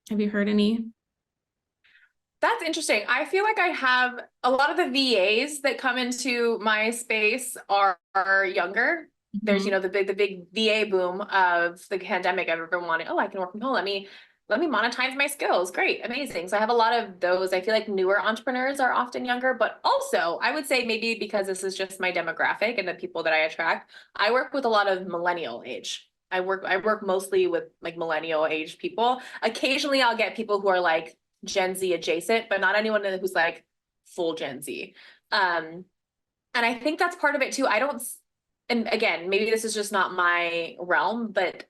Have you heard any?
That's interesting. I feel like I have a lot of the VAs that come into my space are younger. There's,
Mhm.
the big VA boom of the pandemic. Everyone wanted, oh, I can work from home. Let me monetize my skills. Great, amazing. So I have a lot of those. I feel like newer entrepreneurs are often younger, but also I would say maybe because this is just my demographic and the people that I attract, I work with a lot of millennial age. I work mostly with like millennial age people. Occasionally I'll get people who are like Gen Z adjacent, but not anyone who's like full Gen Z. And I think that's part of it too. And again, maybe this is just not my realm, but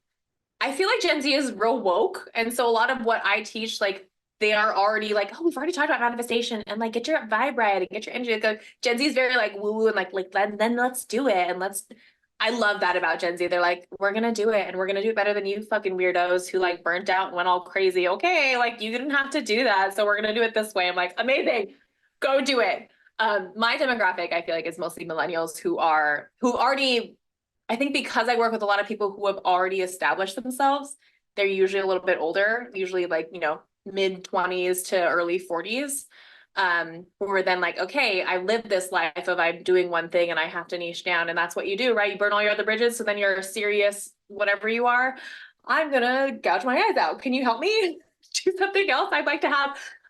I feel like Gen Z is real woke. And so a lot of what I teach, like they are already like, oh, we've already talked about manifestation and like get your vibe right and get your energy. Like, Gen Z is very like woo woo and like then let's do it and I love that about Gen Z. They're like, we're gonna do it and we're gonna do it better than you fucking weirdos who like burnt out and went all crazy. Okay, like you didn't have to do that, so we're gonna do it this way. I'm like, amazing, go do it. My demographic, I feel like, is mostly millennials who already, I think because I work with a lot of people who have already established themselves, they're usually a little bit older, usually like, mid 20s to early 40s. Who are then like, okay, I live this life of I'm doing one thing and I have to niche down. And that's what you do, right? You burn all your other bridges. So then you're a serious, whatever you are. I'm gonna gouge my eyes out. Can you help me do something else?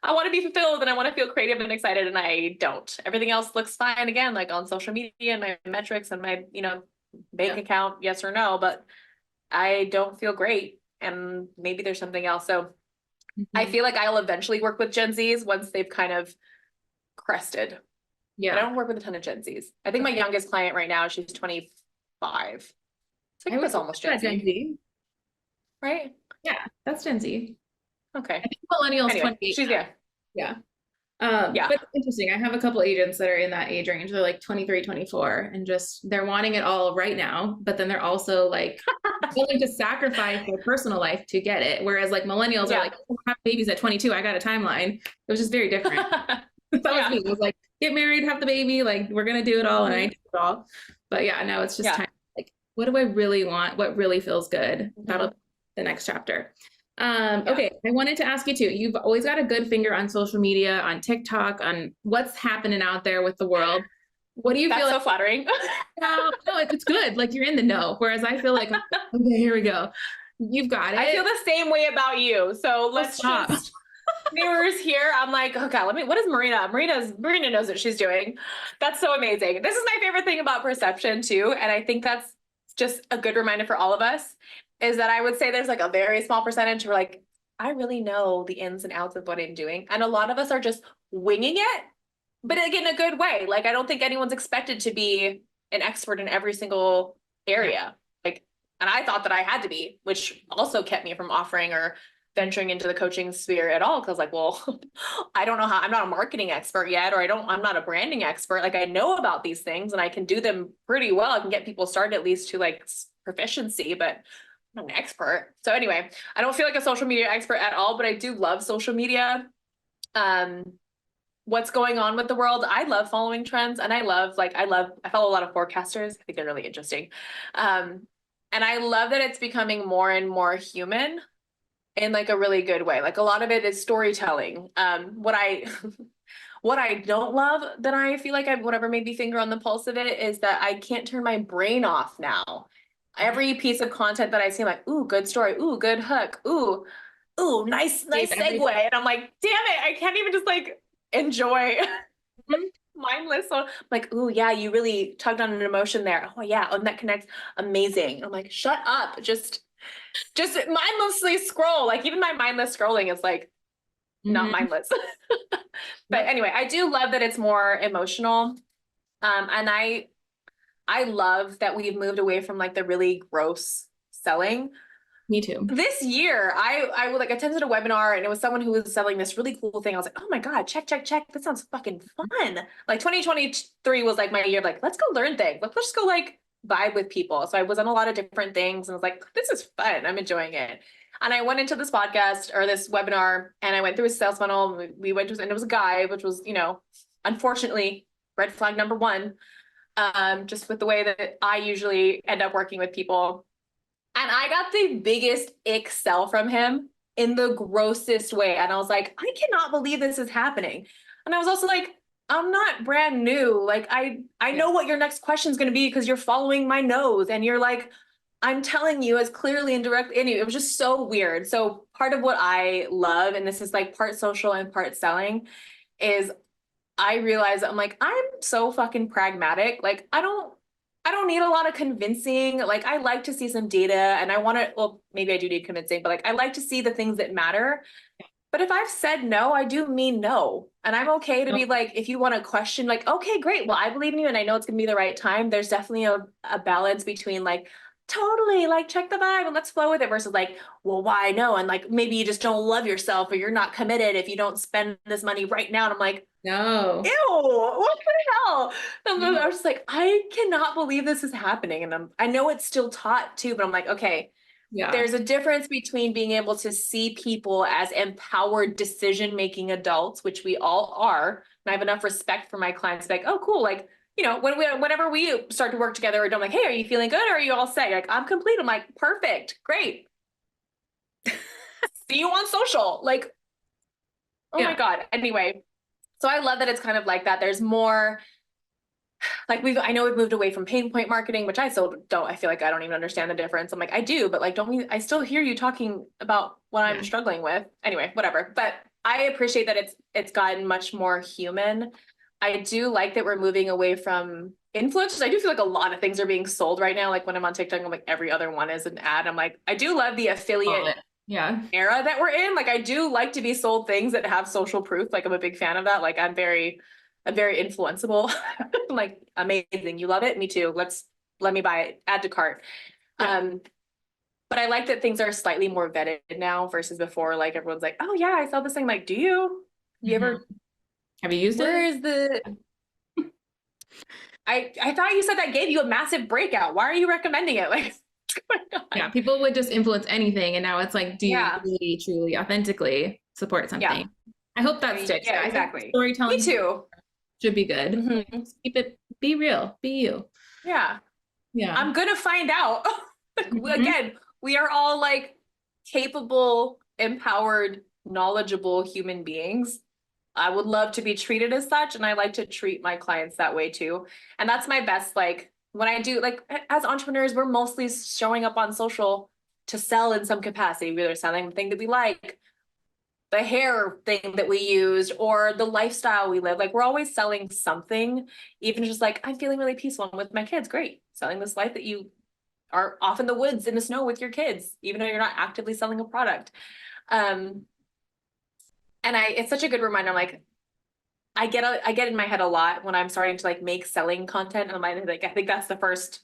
I want to be fulfilled and I want to feel creative and excited. And I don't. Everything else looks fine again, like on social media and my metrics and my, bank account, yes or no, but I don't feel great. And maybe there's something else. So I feel like I'll eventually work with Gen Zs once they've kind of crested.
Yeah.
But I don't work with a ton of Gen Zs. I think my youngest client right now, she's 25. So I think that's almost Gen Z. Right?
Yeah, that's Gen Z.
Okay.
I think millennials
Anyway,
28.
she's
Yeah.
Yeah.
But it's interesting. I have a couple agents that are in that age range. They're like 23, 24, and just they're wanting it all right now, but then they're also like willing to sacrifice their personal life to get it. Whereas like millennials are like, oh, have babies at 22. I got a timeline. It was just very different. That was me. It was like, get married, have the baby, like we're gonna do it all, and I do it all. But yeah, now it's just time. Like, what do I really want? What really feels good? That'll be the next chapter. Okay, I wanted to ask you too. You've always got a good finger on social media, on TikTok, on what's happening out there with the world. What do you feel
That's
like?
so flattering.
No, it's good. Like you're in the know. Whereas I feel like, okay, here we go. You've got it.
I feel the same way about you. So let's just mirrors here. I'm like, okay, what is Marina? Marina knows what she's doing. That's so amazing. This is my favorite thing about perception too. And I think that's just a good reminder for all of us is that I would say there's like a very small percentage who are like, I really know the ins and outs of what I'm doing. And a lot of us are just winging it, but like in a good way. Like, I don't think anyone's expected to be an expert in every single area. Like, and I thought that I had to be, which also kept me from offering or venturing into the coaching sphere at all. Cause like, well, I don't know I'm not a marketing expert yet, or I'm not a branding expert. Like I know about these things and I can do them pretty well. I can get people started at least to like proficiency, but I'm not an expert. So anyway, I don't feel like a social media expert at all, but I do love social media. what's going on with the world. I love following trends, and I follow a lot of forecasters. I think they're really interesting. And I love that it's becoming more and more human in like a really good way. Like a lot of it is storytelling. What I what I don't love, that I feel like I've whatever made me finger on the pulse of it, is that I can't turn my brain off now. Every piece of content that I see, I'm like, ooh, good story, ooh, good hook, ooh, nice segue. And I'm like, damn it, I can't even just like enjoy mindless. So I'm like, ooh, yeah, you really tugged on an emotion there. Oh yeah, and that connects. Amazing. I'm like, shut up. Just mindlessly scroll. Like even my mindless scrolling is like not mindless. But anyway, I do love that it's more emotional. And I love that we've moved away from like the really gross selling.
Me too.
This year, I like attended a webinar, and it was someone who was selling this really cool thing. I was like, oh my God, check. That sounds fucking fun. Like 2023 was like my year of like, let's go learn things. Let's just go like vibe with people. So I was on a lot of different things and was like, this is fun. I'm enjoying it. And I went into this podcast or this webinar, and I went through a sales funnel. We went to, and it was a guy, which was, unfortunately, red flag number one. Just with the way that I usually end up working with people. And I got the biggest ick sell from him in the grossest way. And I was like, I cannot believe this is happening. And I was also like, I'm not brand new. Like I know what your next question is going to be because you're following my nose, and you're like, I'm telling you as clearly and directly. Anyway, it was just so weird. So part of what I love, and this is like part social and part selling, is I realize I'm like, I'm so fucking pragmatic. Like I don't need a lot of convincing. Like I like to see some data, and I want to, well, maybe I do need convincing, but like I like to see the things that matter. But if I've said no, I do mean no. And I'm okay to be like, if you want to question, like, okay, great. Well, I believe in you and I know it's gonna be the right time. There's definitely a balance between like, totally, like check the vibe and let's flow with it, versus like, well, why no? And like maybe you just don't love yourself, or you're not committed if you don't spend this money right now. And I'm like,
No.
ew, what the hell? I was just like, I cannot believe this is happening. And I know it's still taught too, but I'm like, okay,
Yeah.
there's a difference between being able to see people as empowered decision-making adults, which we all are. And I have enough respect for my clients to be like, oh, cool. Like, whenever we start to work together, I'm like, hey, are you feeling good? Or are you all set? You're like, I'm complete. I'm like, perfect, great. See you on social. Like, oh my God. Anyway, so I love that it's kind of like that. There's more, like I know we've moved away from pain point marketing, which I still don't, I feel like I don't even understand the difference. I'm like, I do, but like, I still hear you talking about what I'm struggling with. Anyway, whatever. But I appreciate that it's gotten much more human. I do like that we're moving away from influencers. I do feel like a lot of things are being sold right now. Like when I'm on TikTok, I'm like, every other one is an ad. I'm like, I do love the affiliate era that we're in. Like I do like to be sold things that have social proof. Like I'm a big fan of that. Like I'm very influenceable. I'm like, amazing. You love it? Me too. Let me buy it. Add to cart. But I like that things are slightly more vetted now versus before. Like everyone's like, oh yeah, I saw this thing. Like, do you?
Have you used it?
Where is the I thought you said that gave you a massive breakout. Why are you recommending it? Like,
yeah, people would just influence anything, and now it's like, do you really, truly, authentically support something? I hope that sticks.
Yeah, exactly.
Storytelling
Me too.
Should be good. Like, just keep it, be real, be you.
Yeah. I'm gonna find out. Again, we are all like capable, empowered, knowledgeable human beings. I would love to be treated as such, and I like to treat my clients that way too. And that's my best, like when I do, like as entrepreneurs, we're mostly showing up on social to sell in some capacity. We're either selling the thing that we like, the hair thing that we used, or the lifestyle we live. Like we're always selling something, even just like, I'm feeling really peaceful with my kids. Great. Selling this life that you are off in the woods in the snow with your kids, even though you're not actively selling a product. And it's such a good reminder. I'm like, I get in my head a lot when I'm starting to like make selling content. And I'm like, I think that's the first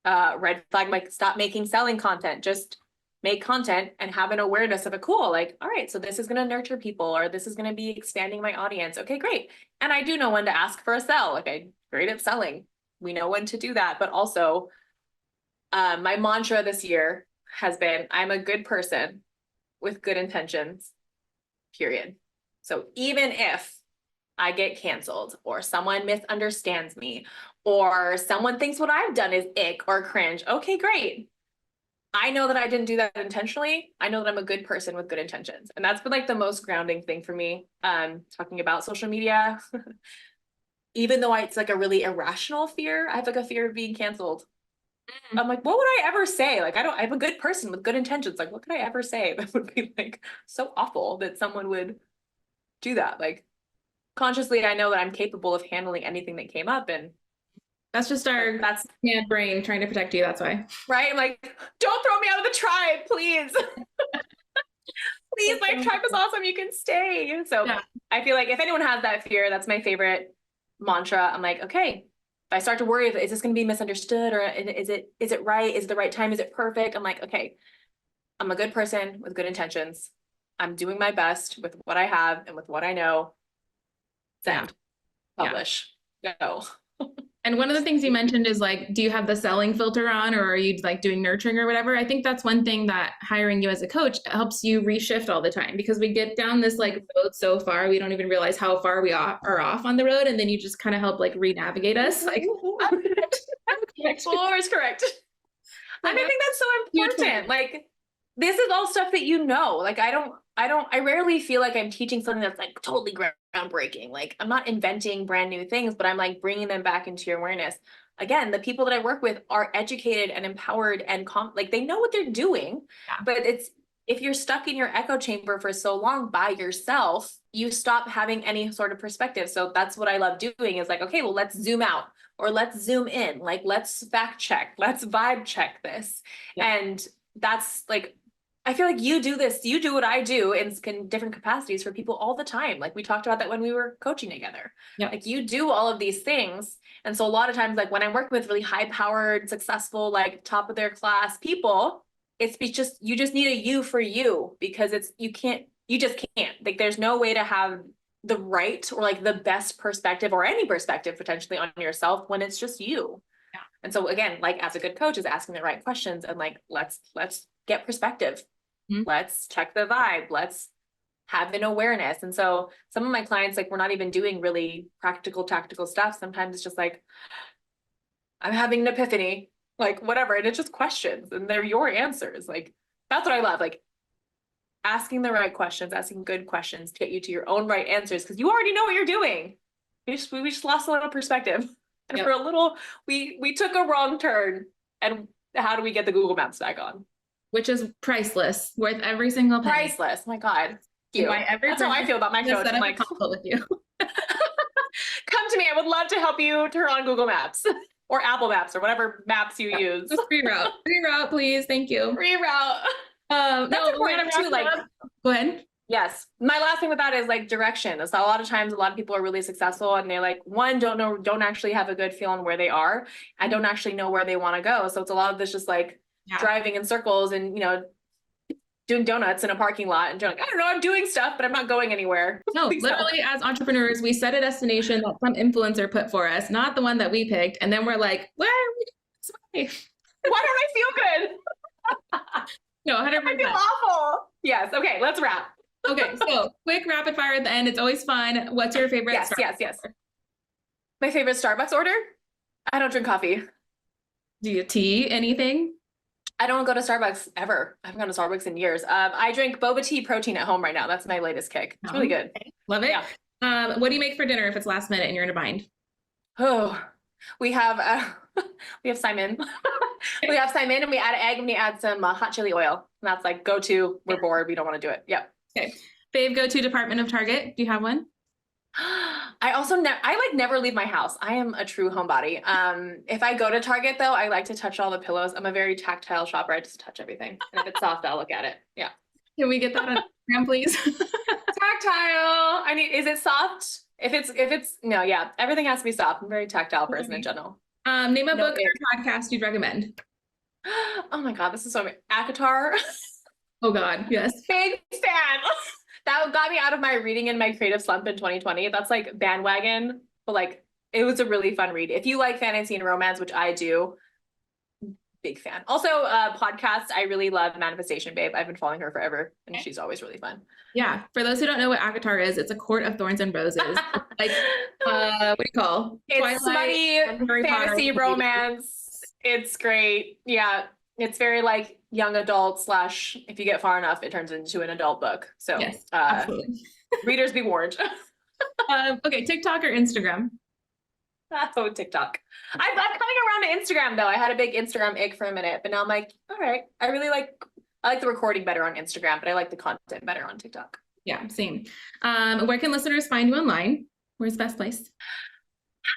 red flag. I'm like, stop making selling content. Just make content and have an awareness of it. Cool. Like, all right, so this is going to nurture people, or this is going to be expanding my audience. Okay, great. And I do know when to ask for a sell. Okay, great at selling. We know when to do that. But also, my mantra this year has been, I'm a good person with good intentions, period. So even if I get canceled, or someone misunderstands me, or someone thinks what I've done is ick or cringe. Okay, great. I know that I didn't do that intentionally. I know that I'm a good person with good intentions. And that's been like the most grounding thing for me. Talking about social media, even though it's like a really irrational fear, I have like a fear of being canceled. I'm like, what would I ever say? Like, I'm a good person with good intentions. Like, what could I ever say that would be like so awful that someone would do that? Like, consciously, I know that I'm capable of handling anything that came up. And
That's just our
that's
man brain trying to protect you. That's why.
right. I'm like, don't throw me out of the tribe, please. Please, my tribe is awesome. You can stay. So
Yeah.
I feel like if anyone has that fear, that's my favorite mantra. I'm like, okay, if I start to worry, is this going to be misunderstood, or is it right? Is it the right time? Is it perfect? I'm like, okay, I'm a good person with good intentions. I'm doing my best with what I have and with what I know. Send, publish, go.
And one of the things you mentioned is like, do you have the selling filter on, or are you like doing nurturing or whatever? I think that's one thing that hiring you as a coach helps you reshift all the time, because we get down this like road so far, we don't even realize how far we are off on the road. And then you just kind of help like re-navigate us. Like,
Floor is correct. I think that's so important. Like, this is all stuff that you know. Like, I rarely feel like I'm teaching something that's like totally groundbreaking. Like, I'm not inventing brand new things, but I'm like bringing them back into your awareness. Again, the people that I work with are educated and empowered and like they know what they're doing. But if you're stuck in your echo chamber for so long by yourself, you stop having any sort of perspective. So that's what I love doing, is like, okay, well, let's zoom out, or let's zoom in. Like, let's fact check, let's vibe check this. And that's like, I feel like you do this, you do what I do in different capacities for people all the time. Like, we talked about that when we were coaching together. Like, you do all of these things. And so a lot of times, like when I'm working with really high powered, successful, like top of their class people, you just need a you for you, because you just can't, like, there's no way to have the right or like the best perspective, or any perspective potentially, on yourself when it's just you. And so again, like, as a good coach, is asking the right questions and like, let's get perspective. Let's check the vibe. Let's have an awareness. And so some of my clients, like, we're not even doing really practical, tactical stuff. Sometimes it's just like, I'm having an epiphany, like whatever. And it's just questions, and they're your answers. Like, that's what I love. Like, asking the right questions, asking good questions to get you to your own right answers, because you already know what you're doing. We just lost a little perspective. And for a little, we took a wrong turn. And how do we get the Google Maps back on?
Which is priceless, worth every single penny.
Priceless. My God. That's how I feel about my coach. I'm like,
with you.
come to me. I would love to help you turn on Google Maps or Apple Maps or whatever maps you use.
Just reroute, please. Thank you.
Reroute.
That's
important too. Like,
go ahead.
Yes. My last thing with that is like direction. So a lot of times, a lot of people are really successful and they're like, one, don't actually have a good feel on where they are. I don't actually know where they want to go. So it's a lot of this just like driving in circles and, doing donuts in a parking lot, and you're like, I don't know, I'm doing stuff, but I'm not going anywhere.
No, literally, as entrepreneurs, we set a destination that some influencer put for us, not the one that we picked. And then we're like, where are we going this way?
Why don't I feel good?
No, 100%.
I feel awful. Yes. Okay, let's wrap.
Okay, so quick rapid fire at the end. It's always fun. What's your favorite?
Yes. My favorite Starbucks order? I don't drink coffee.
Do you tea? Anything?
I don't go to Starbucks ever. I haven't gone to Starbucks in years. I drink boba tea protein at home right now. That's my latest kick. It's really good.
Love it. Yeah. What do you make for dinner if it's last minute and you're in a bind?
Oh, we have Simon. We have Simon, and we add egg, and we add some hot chili oil. And that's like go-to. We're bored. We don't want to do it. Yep.
Okay. Fave go-to department of Target. Do you have one?
I also never leave my house. I am a true homebody. If I go to Target though, I like to touch all the pillows. I'm a very tactile shopper. I just touch everything. And if it's soft, I'll look at it. Yeah.
Can we get that on Instagram, please?
Tactile. Is it soft? If it's no, yeah. Everything has to be soft. I'm a very tactile person in general.
Name a book or podcast you'd recommend.
Oh my God, this is so Akatar.
Oh God, yes.
Big fan. That got me out of my reading and my creative slump in 2020. That's like bandwagon, but like it was a really fun read. If you like fantasy and romance, which I do, big fan. Also, podcasts. I really love Manifestation Babe. I've been following her forever, and she's always really fun.
Yeah. For those who don't know what Avatar is, it's a court of thorns and roses. Like, what do you call?
It's
Twilight
smutty
and Harry
fantasy
Potter.
romance. It's great. Yeah. It's very like young adult / if you get far enough, it turns into an adult book. So
Yes, absolutely.
readers be warned.
Okay, TikTok or Instagram?
Oh, TikTok. I'm coming around to Instagram though. I had a big Instagram ick for a minute, but now I'm like, all right, I like the recording better on Instagram, but I like the content better on TikTok.
Yeah, same. Where can listeners find you online? Where's the best place?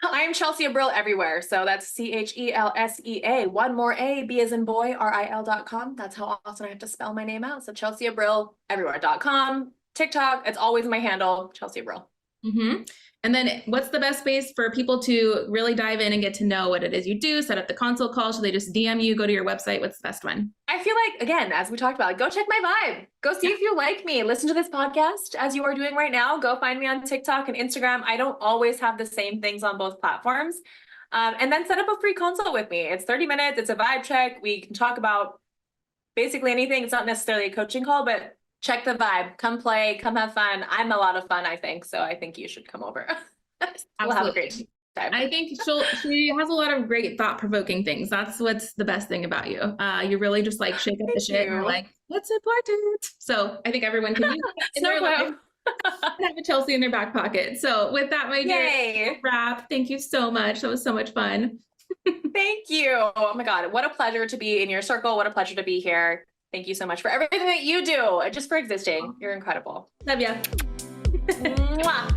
I'm Chelsea Abril everywhere. So that's CHELSEA, one more A, B as in boy, RIL.com. That's how often I have to spell my name out. So Chelsea Abril everywhere.com. TikTok, it's always my handle, Chelsea Abril.
Mm-hmm. And then what's the best space for people to really dive in and get to know what it is you do, set up the consult call? Should they just DM you, go to your website? What's the best one?
I feel like, again, as we talked about, go check my vibe. Go see if you like me. Listen to this podcast as you are doing right now. Go find me on TikTok and Instagram. I don't always have the same things on both platforms. And then set up a free consult with me. It's 30 minutes. It's a vibe check. We can talk about basically anything. It's not necessarily a coaching call, but check the vibe. Come play. Come have fun. I'm a lot of fun, I think. So I think you should come over. We'll have a great time.
I think she has a lot of great thought-provoking things. That's what's the best thing about you. You really just like shake up the shit and you're like, what's important? So I think everyone can do that in their life. Have a Chelsea in their back pocket. So with that, my dear, wrap. Thank you so much. That was so much fun.
Thank you. Oh my God. What a pleasure to be in your circle. What a pleasure to be here. Thank you so much for everything that you do, just for existing. You're incredible.
Love ya.
Mwah.